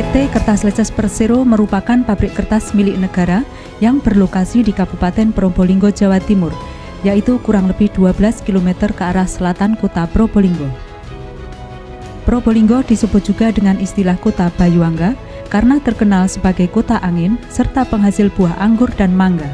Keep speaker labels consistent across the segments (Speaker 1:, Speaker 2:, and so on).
Speaker 1: PT Kertas Leces Persero merupakan pabrik kertas milik negara yang berlokasi di Kabupaten Probolinggo, Jawa Timur, yaitu kurang lebih 12 km ke arah selatan kota Probolinggo. Probolinggo disebut juga dengan istilah kota Bayuangga karena terkenal sebagai kota angin serta penghasil buah anggur dan mangga.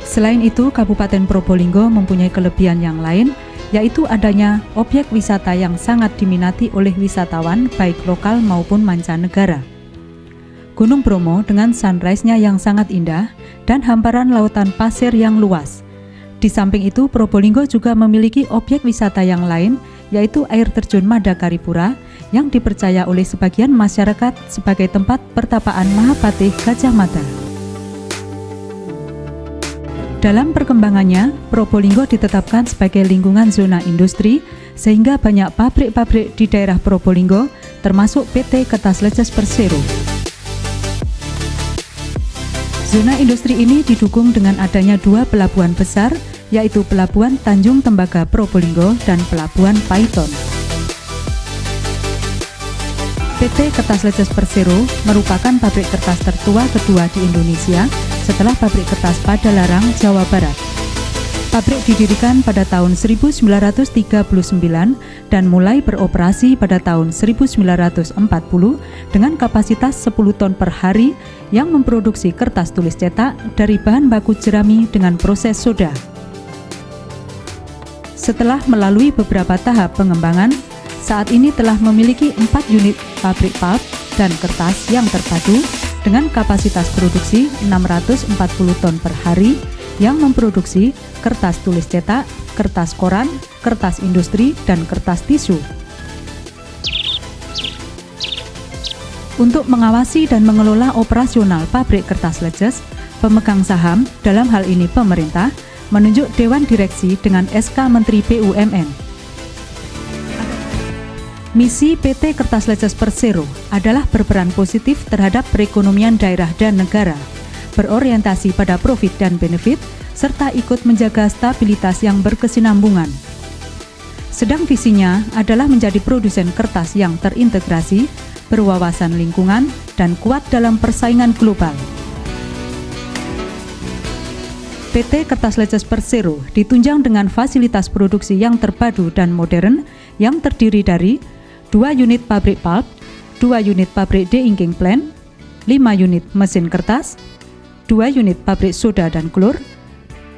Speaker 1: Selain itu, Kabupaten Probolinggo mempunyai kelebihan yang lain, yaitu adanya objek wisata yang sangat diminati oleh wisatawan baik lokal maupun mancanegara. Gunung Bromo dengan sunrise-nya yang sangat indah dan hamparan lautan pasir yang luas. Di samping itu, Probolinggo juga memiliki objek wisata yang lain, yaitu air terjun Madakaripura yang dipercaya oleh sebagian masyarakat sebagai tempat pertapaan Mahapatih Gajah Mada. Dalam perkembangannya, Probolinggo ditetapkan sebagai lingkungan zona industri sehingga banyak pabrik-pabrik di daerah Probolinggo termasuk PT Kertas Leces Persero. Zona industri ini didukung dengan adanya dua pelabuhan besar, yaitu Pelabuhan Tanjung Tembaga Probolinggo dan Pelabuhan Paiton. PT Kertas Leces Persero merupakan pabrik kertas tertua kedua di Indonesia setelah pabrik kertas Padalarang, Jawa Barat. Pabrik didirikan pada tahun 1939 dan mulai beroperasi pada tahun 1940 dengan kapasitas 10 ton per hari yang memproduksi kertas tulis cetak dari bahan baku jerami dengan proses soda. Setelah melalui beberapa tahap pengembangan, saat ini telah memiliki 4 unit pabrik pulp dan kertas yang terpadu dengan kapasitas produksi 640 ton per hari yang memproduksi kertas tulis cetak, kertas koran, kertas industri, dan kertas tisu. Untuk mengawasi dan mengelola operasional pabrik kertas Leces, pemegang saham, dalam hal ini pemerintah, menunjuk Dewan Direksi dengan SK Menteri BUMN. Misi PT Kertas Leces Persero adalah berperan positif terhadap perekonomian daerah dan negara, berorientasi pada profit dan benefit, serta ikut menjaga stabilitas yang berkesinambungan. Sedang visinya adalah menjadi produsen kertas yang terintegrasi, berwawasan lingkungan, dan kuat dalam persaingan global. PT Kertas Leces Persero ditunjang dengan fasilitas produksi yang terpadu dan modern yang terdiri dari 2 unit pabrik pulp, 2 unit pabrik de-inking plant, 5 unit mesin kertas, 2 unit pabrik soda dan klor,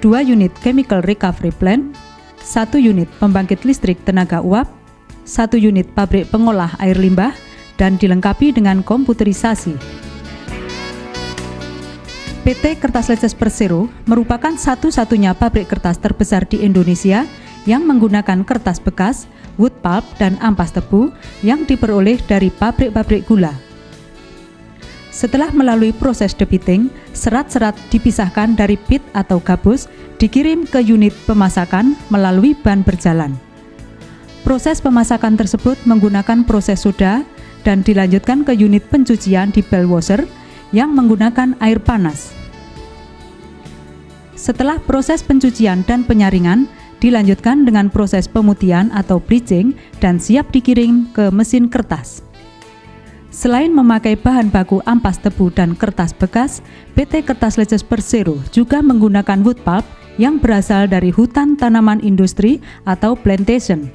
Speaker 1: 2 unit chemical recovery plant, 1 unit pembangkit listrik tenaga uap, 1 unit pabrik pengolah air limbah, dan dilengkapi dengan komputerisasi. PT Kertas Leces Persero merupakan satu-satunya pabrik kertas terbesar di Indonesia yang menggunakan kertas bekas, wood pulp, dan ampas tebu yang diperoleh dari pabrik-pabrik gula. Setelah melalui proses debiting, serat-serat dipisahkan dari pit atau gabus, dikirim ke unit pemasakan melalui ban berjalan. Proses pemasakan tersebut menggunakan proses soda dan dilanjutkan ke unit pencucian di bell washer yang menggunakan air panas. Setelah proses pencucian dan penyaringan, dilanjutkan dengan proses pemutihan atau bleaching dan siap dikirim ke mesin kertas. Selain memakai bahan baku ampas tebu dan kertas bekas, PT Kertas Leces Persero juga menggunakan wood pulp yang berasal dari hutan tanaman industri atau plantation.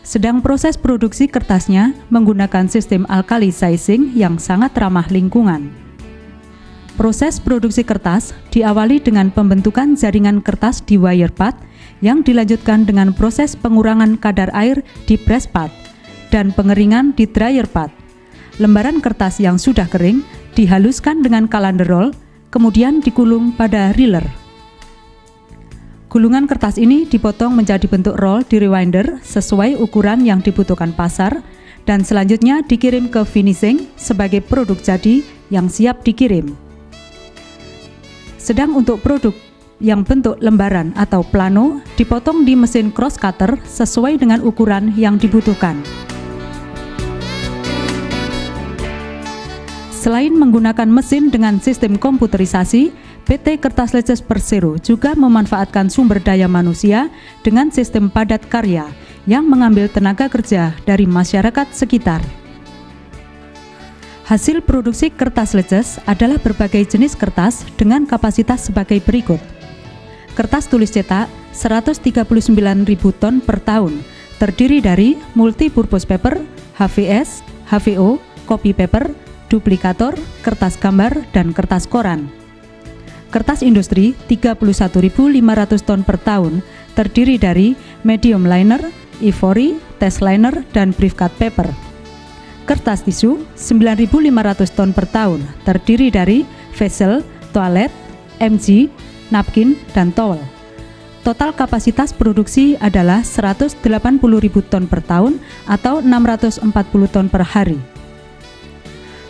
Speaker 1: Sedang proses produksi kertasnya menggunakan sistem alkali sizing yang sangat ramah lingkungan. Proses produksi kertas diawali dengan pembentukan jaringan kertas di wire pad yang dilanjutkan dengan proses pengurangan kadar air di press pad dan pengeringan di dryer pad. Lembaran kertas yang sudah kering dihaluskan dengan colander roll, kemudian dikulung pada reeler. Gulungan kertas ini dipotong menjadi bentuk roll di rewinder sesuai ukuran yang dibutuhkan pasar dan selanjutnya dikirim ke finishing sebagai produk jadi yang siap dikirim. Sedang untuk produk yang bentuk lembaran atau plano dipotong di mesin cross cutter sesuai dengan ukuran yang dibutuhkan. Selain menggunakan mesin dengan sistem komputerisasi, PT Kertas Leces Persero juga memanfaatkan sumber daya manusia dengan sistem padat karya yang mengambil tenaga kerja dari masyarakat sekitar. Hasil produksi kertas leces adalah berbagai jenis kertas dengan kapasitas sebagai berikut. Kertas tulis cetak 139.000 ton per tahun, terdiri dari multipurpose paper, HVS, HVO, copy paper, duplikator, kertas gambar, dan kertas koran. Kertas industri 31.500 ton per tahun, terdiri dari medium liner, ivory, test liner, dan briefcard paper. Kertas tisu 9.500 ton per tahun, terdiri dari vessel, toilet, MG, napkin, dan towel. Total kapasitas produksi adalah 180.000 ton per tahun atau 640 ton per hari.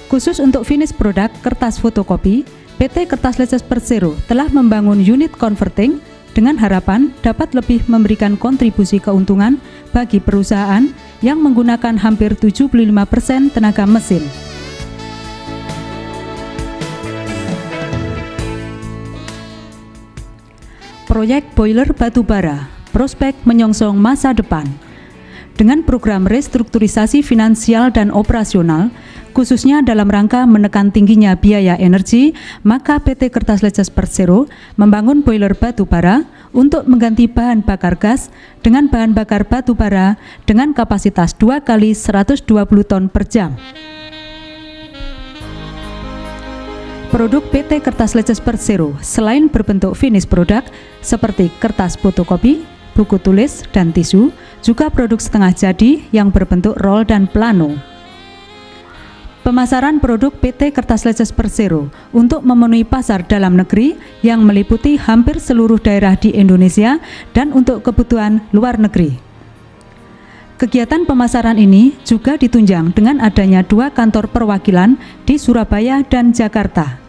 Speaker 1: Khusus untuk finish produk kertas fotokopi, PT Kertas Leces Persero telah membangun unit converting dengan harapan dapat lebih memberikan kontribusi keuntungan bagi perusahaan yang menggunakan hampir 75% tenaga mesin. Proyek boiler batubara, prospek menyongsong masa depan. Dengan program restrukturisasi finansial dan operasional, khususnya dalam rangka menekan tingginya biaya energi, maka PT Kertas Leces Persero membangun boiler batubara untuk mengganti bahan bakar gas dengan bahan bakar batubara dengan kapasitas 2 kali 120 ton per jam. Produk PT Kertas Leces Persero selain berbentuk finish produk seperti kertas fotokopi, buku tulis, dan tisu, juga produk setengah jadi yang berbentuk roll dan plano. Pemasaran produk PT Kertas Leces Persero untuk memenuhi pasar dalam negeri yang meliputi hampir seluruh daerah di Indonesia dan untuk kebutuhan luar negeri. Kegiatan pemasaran ini juga ditunjang dengan adanya 2 kantor perwakilan di Surabaya dan Jakarta.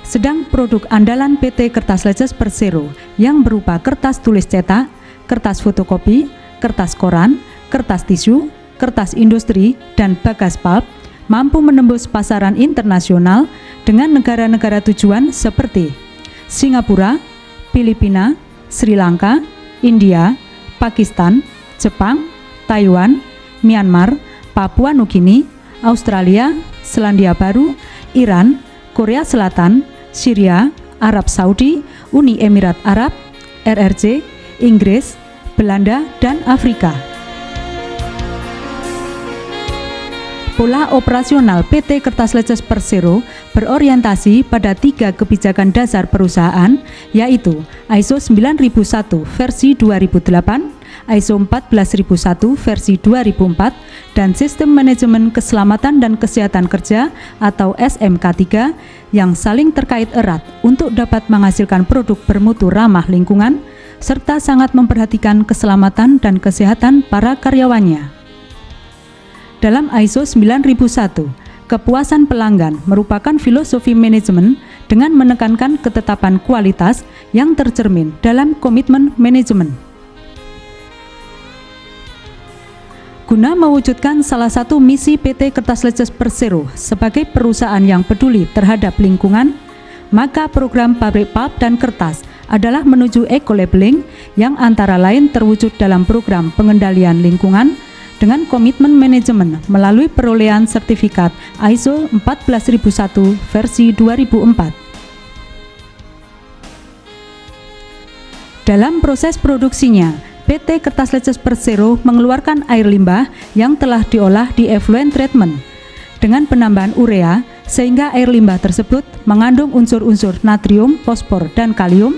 Speaker 1: Sedang produk andalan PT Kertas Leces Persero yang berupa kertas tulis cetak, kertas fotokopi, kertas koran, kertas tisu, kertas industri, dan bagas pulp mampu menembus pasaran internasional dengan negara-negara tujuan seperti Singapura, Filipina, Sri Lanka, India, Pakistan, Jepang, Taiwan, Myanmar, Papua Nugini, Australia, Selandia Baru, Iran, Korea Selatan, Syria, Arab Saudi, Uni Emirat Arab, RRC, Inggris, Belanda, dan Afrika. Pola operasional PT Kertas Leces Persero berorientasi pada 3 kebijakan dasar perusahaan, yaitu ISO 9001 versi 2008, ISO 14001 versi 2004, dan Sistem Manajemen Keselamatan dan Kesehatan Kerja atau SMK3 yang saling terkait erat untuk dapat menghasilkan produk bermutu ramah lingkungan, serta sangat memperhatikan keselamatan dan kesehatan para karyawannya. Dalam ISO 9001, kepuasan pelanggan merupakan filosofi manajemen dengan menekankan ketetapan kualitas yang tercermin dalam komitmen manajemen. Guna mewujudkan salah satu misi PT Kertas Leces Persero sebagai perusahaan yang peduli terhadap lingkungan, maka program pabrik pulp dan kertas adalah menuju eco-labeling yang antara lain terwujud dalam program pengendalian lingkungan dengan komitmen manajemen melalui perolehan sertifikat ISO 14001 versi 2004. Dalam proses produksinya, PT Kertas Leces Persero mengeluarkan air limbah yang telah diolah di effluent treatment dengan penambahan urea, sehingga air limbah tersebut mengandung unsur-unsur natrium, fosfor, dan kalium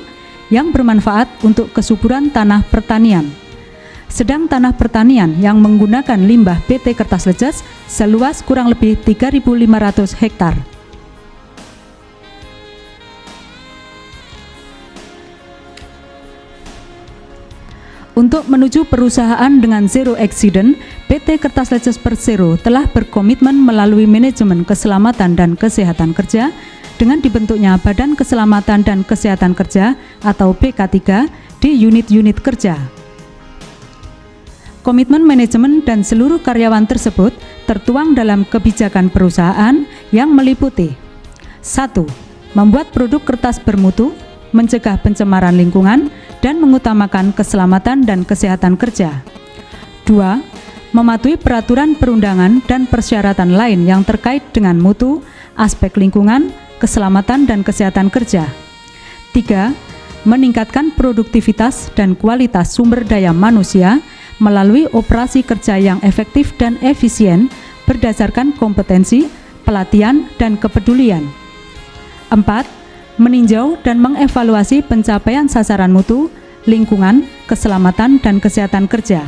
Speaker 1: yang bermanfaat untuk kesuburan tanah pertanian. Sedang tanah pertanian yang menggunakan limbah PT Kertas Leces seluas kurang lebih 3.500 hektar. Untuk menuju perusahaan dengan zero accident, PT Kertas Leces Persero telah berkomitmen melalui manajemen keselamatan dan kesehatan kerja dengan dibentuknya Badan Keselamatan dan Kesehatan Kerja atau BK3 di unit-unit kerja. Komitmen manajemen dan seluruh karyawan tersebut tertuang dalam kebijakan perusahaan yang meliputi 1. Membuat produk kertas bermutu, mencegah pencemaran lingkungan, dan mengutamakan keselamatan dan kesehatan kerja. 2. Mematuhi peraturan perundangan dan persyaratan lain yang terkait dengan mutu, aspek lingkungan, keselamatan dan kesehatan kerja. 3. Meningkatkan produktivitas dan kualitas sumber daya manusia melalui operasi kerja yang efektif dan efisien berdasarkan kompetensi, pelatihan, dan kepedulian. 4. Meninjau dan mengevaluasi pencapaian sasaran mutu, lingkungan, keselamatan, dan kesehatan kerja.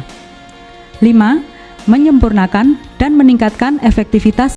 Speaker 1: 5. Menyempurnakan dan meningkatkan efektivitas